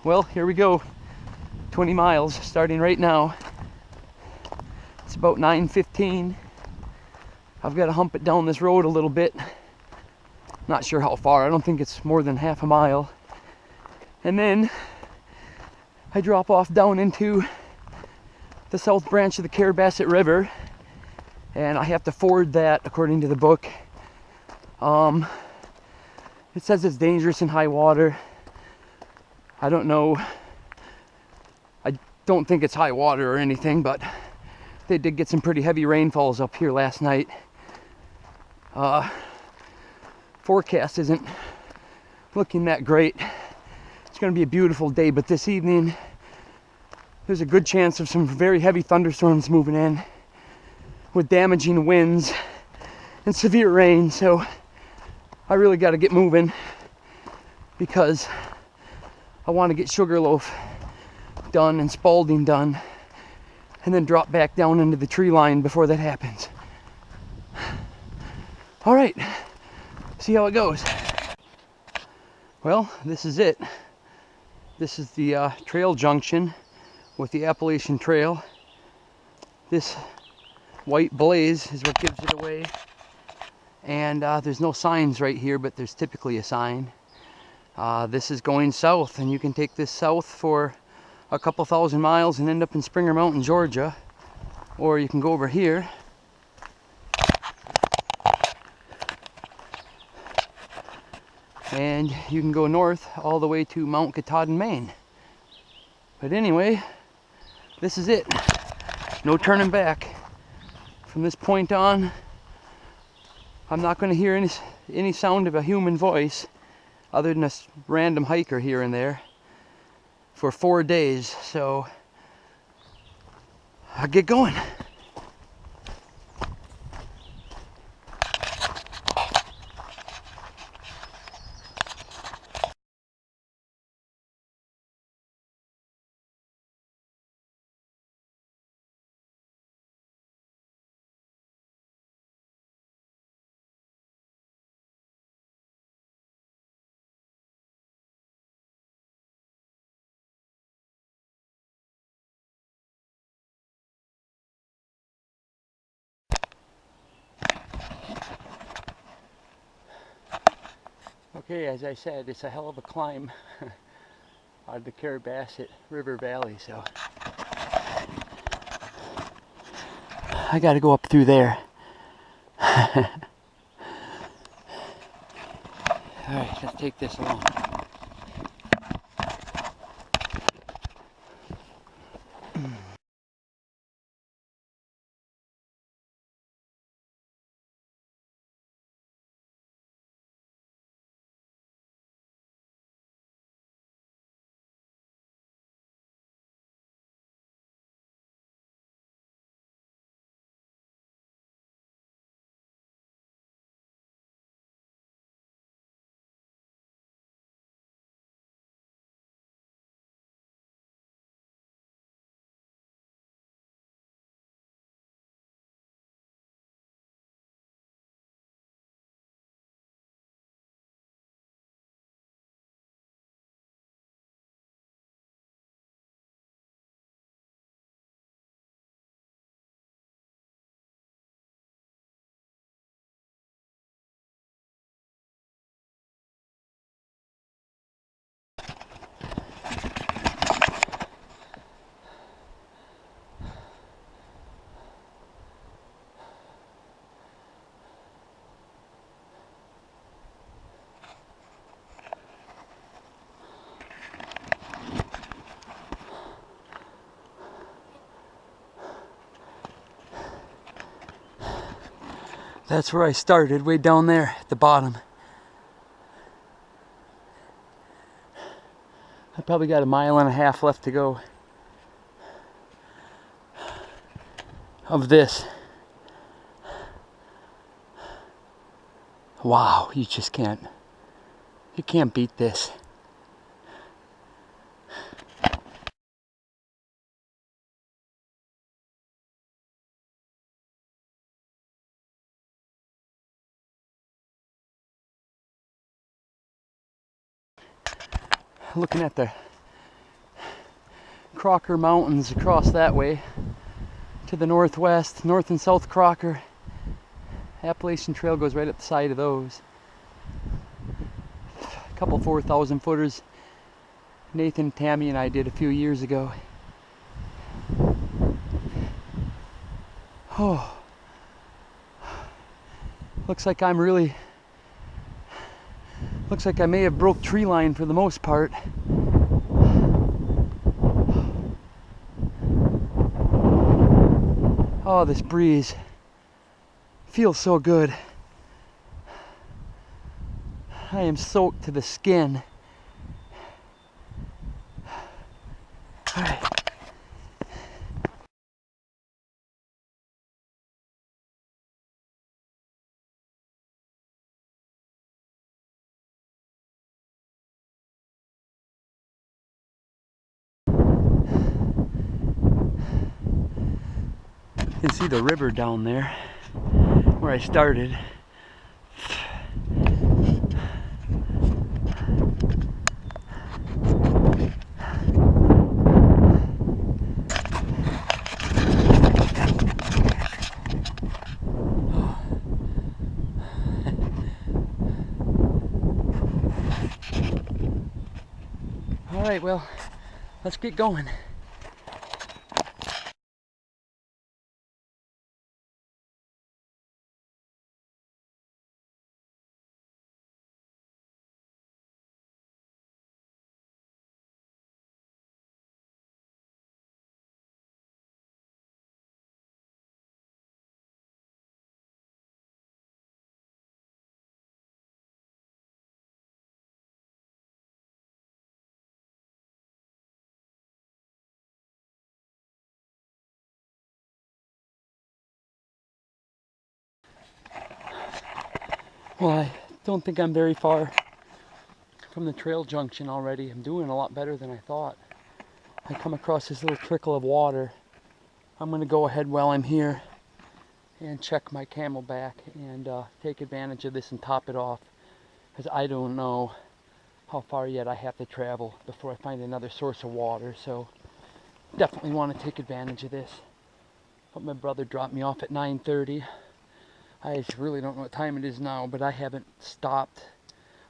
Well, here we go. 20 miles starting right now. It's about 9:15. I've got to hump it down this road a little bit. Not sure how far. I don't think it's more than half a mile. And then I drop off down into the south branch of the Caribou River, and I have to ford that according to the book. It says it's dangerous in high water. I don't know. I don't think it's high water or anything, but they did get some pretty heavy rainfalls up here last night. Forecast isn't looking that great. It's going to be a beautiful day, but this evening there's a good chance of some very heavy thunderstorms moving in with damaging winds and severe rain. So I really got to get moving because I want to get Sugarloaf done and Spaulding done and then drop back down into the tree line before that happens. All right, see how it goes. Well, this is it. This is the trail junction with the Appalachian Trail. This white blaze is what gives it away. And there's no signs right here, but there's typically a sign. This is going south, and you can take this south for a couple thousand miles and end up in Springer Mountain, Georgia. Or you can go over here and you can go north all the way to Mount Katahdin, Maine. But anyway, this is it. No turning back. From this point on, I'm not going to hear any sound of a human voice other than a random hiker here and there for 4 days. So I'll get going. Okay, as I said, it's a hell of a climb out of the Caribou River Valley, so I got to go up through there. All right, let's take this along. That's where I started, way down there at the bottom. I probably got 1.5 miles left to go of this. Wow, you can't beat this. Looking at the Crocker Mountains across that way to the northwest. North and South Crocker. Appalachian Trail goes right up the side of those. A couple 4,000 footers Nathan, Tammy, and I did a few years ago. Oh, looks like I may have broke tree line for the most part. Oh, this breeze feels so good. I am soaked to the skin. All right. You can see the river down there where I started. All right, well, let's get going. Well, I don't think I'm very far from the trail junction already. I'm doing a lot better than I thought. I come across this little trickle of water. I'm going to go ahead while I'm here and check my Camelback and take advantage of this and top it off, because I don't know how far yet I have to travel before I find another source of water. So definitely want to take advantage of this. But my brother dropped me off at 9:30. I really don't know what time it is now, but I haven't stopped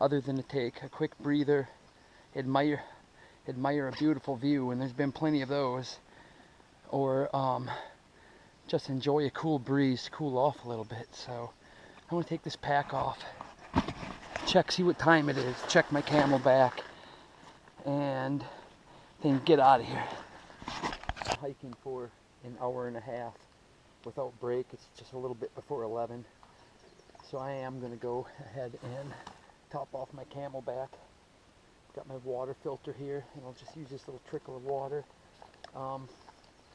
other than to take a quick breather, admire a beautiful view, and there's been plenty of those, or just enjoy a cool breeze, cool off a little bit. So I want to take this pack off, see what time it is, check my Camelback, and then get out of here. Hiking for an hour and a half without break. It's just a little bit before 11, so I am going to go ahead and top off my Camelback. Got my water filter here, and I'll just use this little trickle of water.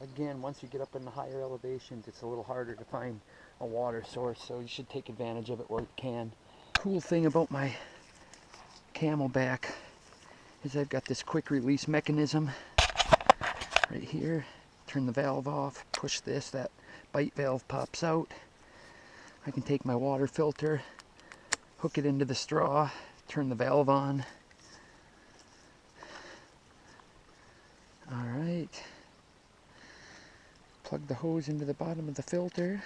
Again, once you get up in the higher elevations, it's a little harder to find a water source, so you should take advantage of it where you can. Cool thing about my Camelback is I've got this quick release mechanism right here. Turn the valve off, push this, that bite valve pops out. I can take my water filter, hook it into the straw, turn the valve on. All right. Plug the hose into the bottom of the filter.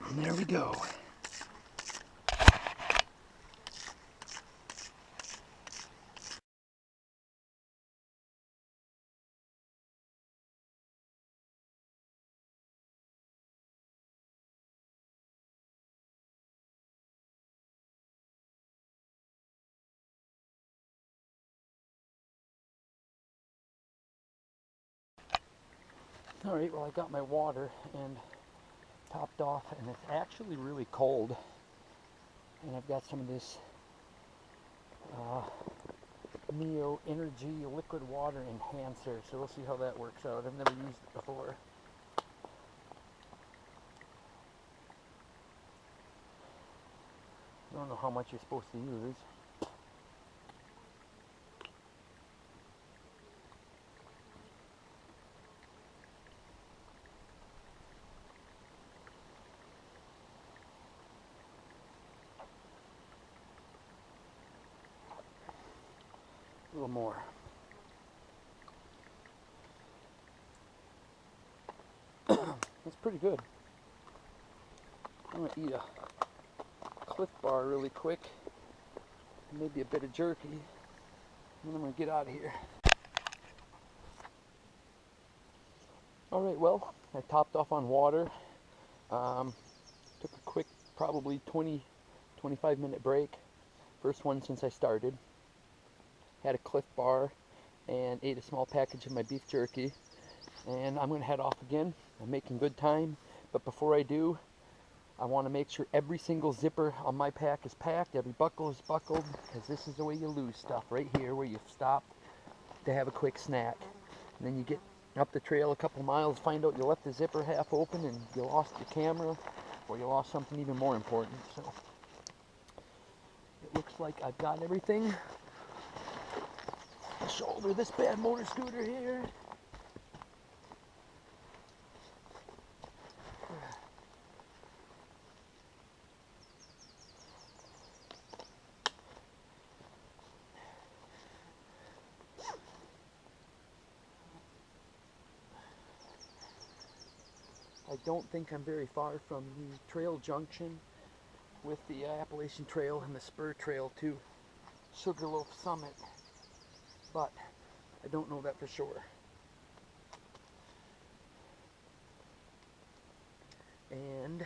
And there we go. Alright, well, I got my water and topped off, and it's actually really cold. And I've got some of this Neo Energy liquid water enhancer, so we'll see how that works out. I've never used it before. I don't know how much you're supposed to use. A little more. That's pretty good. I'm gonna eat a Cliff Bar really quick, maybe a bit of jerky, and then I'm gonna get out of here. Alright, well, I topped off on water. Took a quick, probably 20-25 minute break. First one since I started. Had a Cliff Bar and ate a small package of my beef jerky. And I'm gonna head off again. I'm making good time, but before I do, I want to make sure every single zipper on my pack is packed, every buckle is buckled, because this is the way you lose stuff, right here where you stop to have a quick snack. And then you get up the trail a couple miles, find out you left the zipper half open and you lost your camera, or you lost something even more important. So it looks like I've got everything. I'll shoulder this bad motor scooter here. I don't think I'm very far from the trail junction with the Appalachian Trail and the Spur Trail to Sugarloaf Summit, but I don't know that for sure. And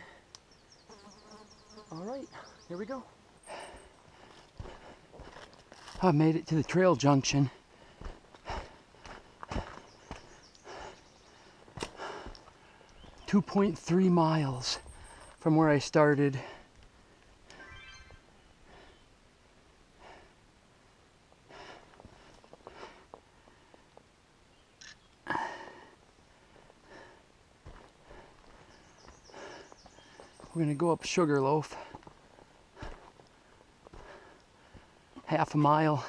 alright, here we go. I made it to the trail junction. 2.3 miles from where I started. We're gonna go up Sugarloaf, half a mile.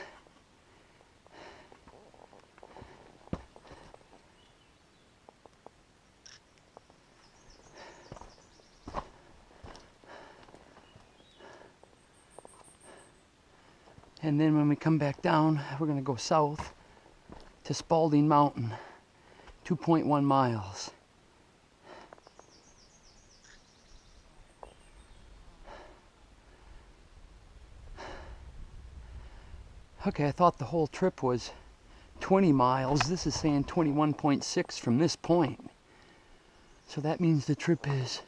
And then when we come back down, we're going to go south to Spaulding Mt, 2.1 miles. Okay, I thought the whole trip was 20 miles. This is saying 21.6 from this point. So that means the trip is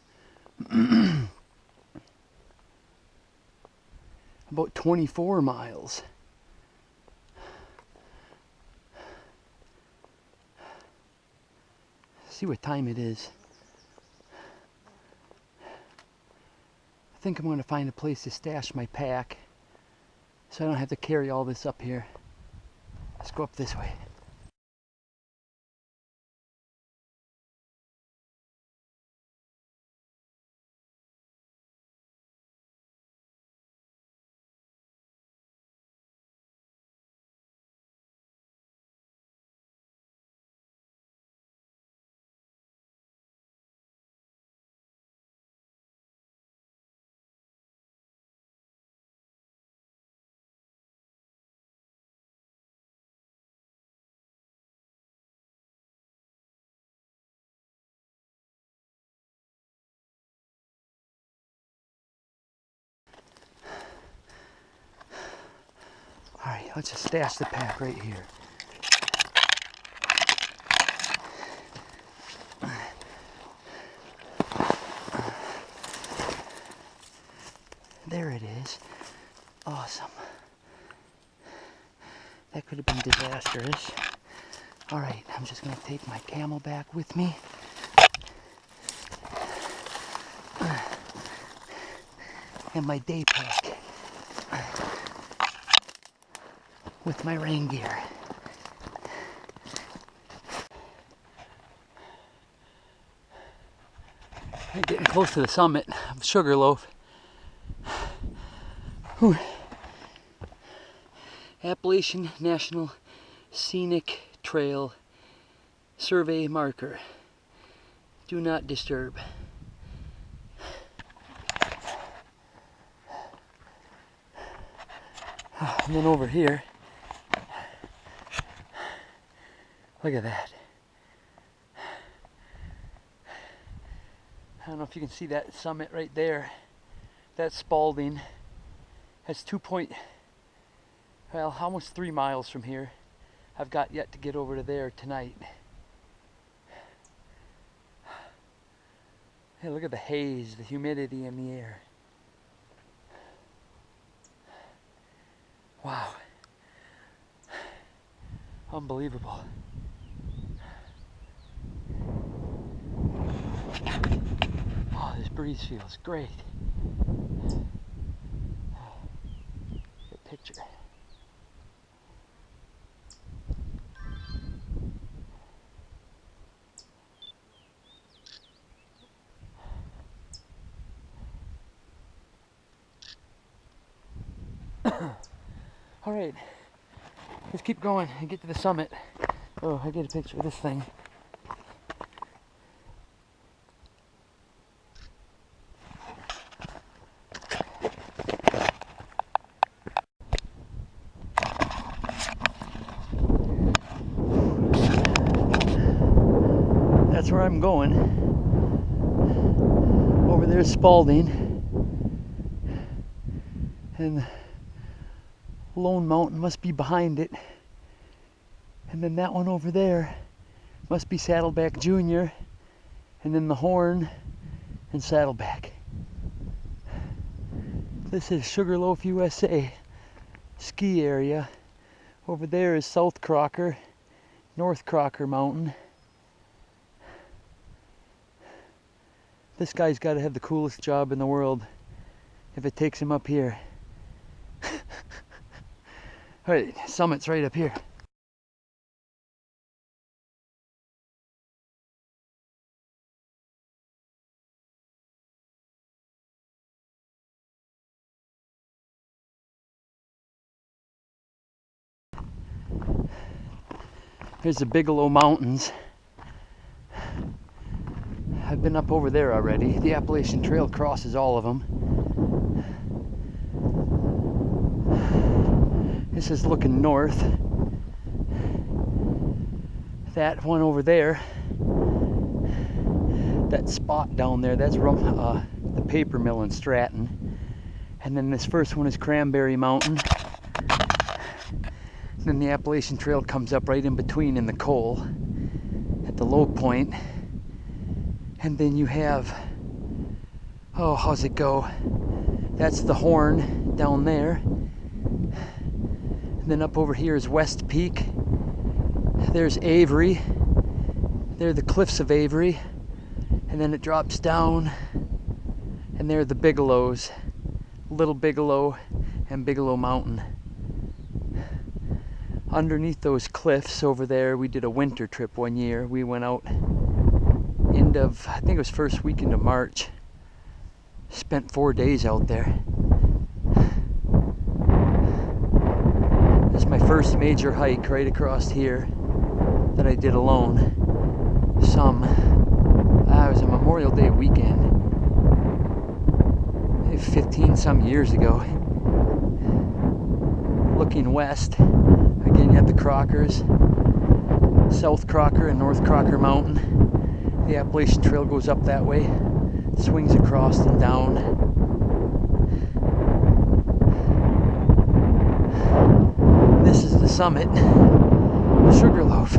about 24 miles. See what time it is. I think I'm going to find a place to stash my pack so I don't have to carry all this up here. Let's go up this way. Alright, let's just stash the pack right here. There it is. Awesome. That could have been disastrous. Alright, I'm just going to take my Camelback with me. And my day pack. With my rain gear. I'm getting close to the summit of Sugarloaf. Whew. Appalachian National Scenic Trail Survey Marker. Do not disturb. And then over here, look at that. I don't know if you can see that summit right there. That's Spaulding. That's almost 3 miles from here. I've got yet to get over to there tonight. Hey, look at the haze, the humidity in the air. Wow. Unbelievable. Oh, this breeze feels great. Good picture. All right, let's keep going and get to the summit. Oh, I get a picture of this thing. That's where I'm going. Over there's Spaulding. And Lone Mountain must be behind it, and then that one over there must be Saddleback Jr, and then the Horn and Saddleback. This is Sugarloaf, USA ski area. Over there is South Crocker, North Crocker Mountain. This guy's got to have the coolest job in the world if it takes him up here. Alright, summit's right up here. Here's the Bigelow Mountains. I've been up over there already. The Appalachian Trail crosses all of them. This is looking north. That one over there, that spot down there, that's the paper mill in Stratton. And then this first one is Cranberry Mountain. And then the Appalachian Trail comes up right in between in the coal at the low point. And then you have, oh, how's it go? That's the Horn down there. And then up over here is West Peak. There's Avery. There are the cliffs of Avery. And then it drops down. And there are the Bigelows. Little Bigelow and Bigelow Mountain. Underneath those cliffs over there, we did a winter trip one year. We went out end of, I think it was first weekend of March. Spent 4 days out there. This is my first major hike right across here that I did alone. It was a Memorial Day weekend, maybe 15 some years ago. Looking west, again you have the Crockers, South Crocker and North Crocker Mountain. The Appalachian Trail goes up that way, swings across and down. This is the summit, Sugarloaf.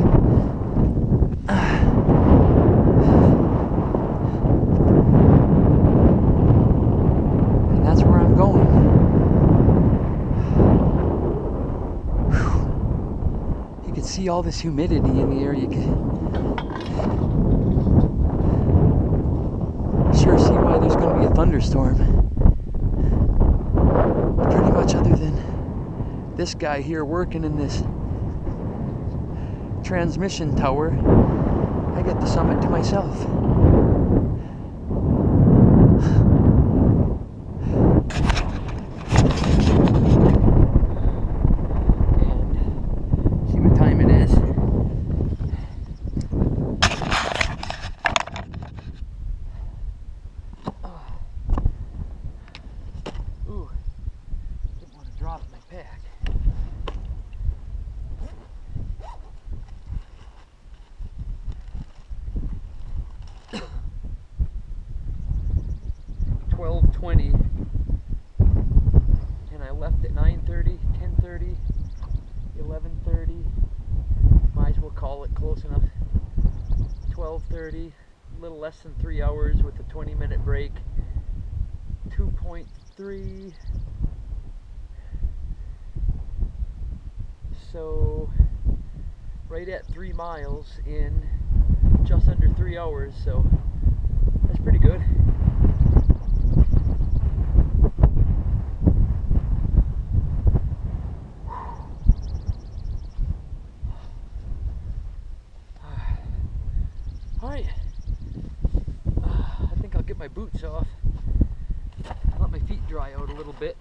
And that's where I'm going. Whew. You can see all this humidity in the air. You can sure see why there's going to be a thunderstorm. Pretty much other than this guy here working in this transmission tower, I get the summit to myself. 20, and I left at 9:30, 10:30, 11:30. Might as well call it close enough. 12:30, a little less than 3 hours with a 20-minute break. 2.3. So right at 3 miles in just under 3 hours, so that's pretty good. Alright, I think I'll get my boots off, let my feet dry out a little bit.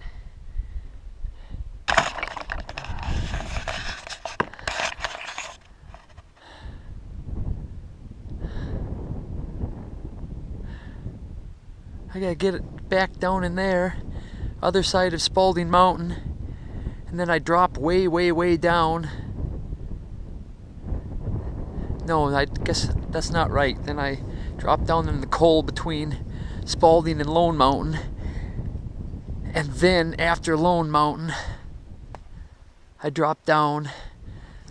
I gotta get it back down in there, other side of Spaulding Mountain, and then I drop way, way, way down. No, I guess that's not right. Then I drop down in the coal between Spaulding and Lone Mountain, and then after Lone Mountain, I drop down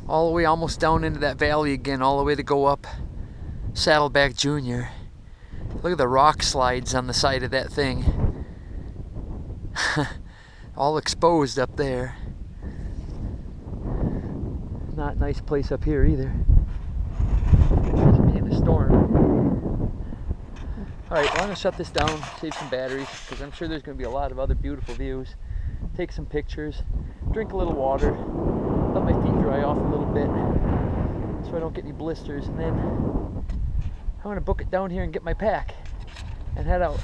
all the way, almost down into that valley again, all the way to go up Saddleback Jr. Look at the rock slides on the side of that thing. All exposed up there. Not a nice place up here either. It's being a storm. Alright, well, I'm going to shut this down, save some batteries, because I'm sure there's going to be a lot of other beautiful views. Take some pictures, drink a little water, let my feet dry off a little bit so I don't get any blisters, and then I'm going to book it down here and get my pack and head out.